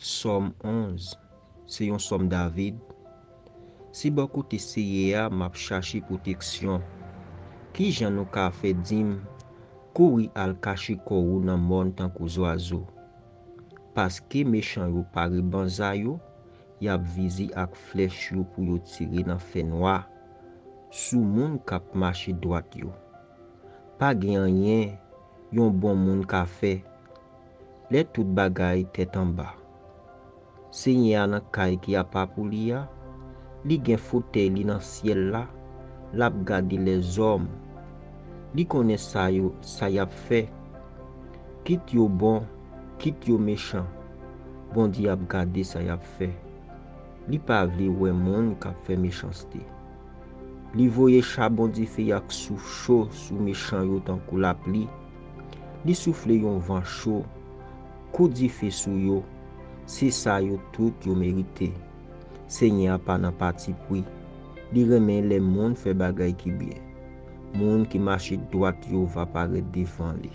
Somme 11, c'est un somme David. Si beaucoup essayé à m'a chercher protection, qui j'en nou ka fait dim, kouri al cacher korou nan mon tan kou oiseau. Parce que méchant yo pari banza yo, yap vizi ak flèche yo pou yo tire nan fè noir, sou moun kap marché droite yo. Pa gen rien, yon bon moun ka fait, les tout bagay tête en bas. Seigneur nan kay ki a pa pou li ya, li gen fauteuil li nan ciel la, lap gade les hommes. Li connaît ça yap fait. Kit yo bon, kit yo méchant. Bon di ap gade ça yap fait. Li pa vle wè moun kap fait méchanceté. Li voye chabon di fe yak souf chaud sou méchant yo tan kou la pli. Li souffle yon vent chaud, kou di fe sou yo. C'est ça yo tout yo mérité. Seigneur pa nan parti pri. Li remen les moun fait bagay ki bien. Moun qui marche droite yo va paraître devant li.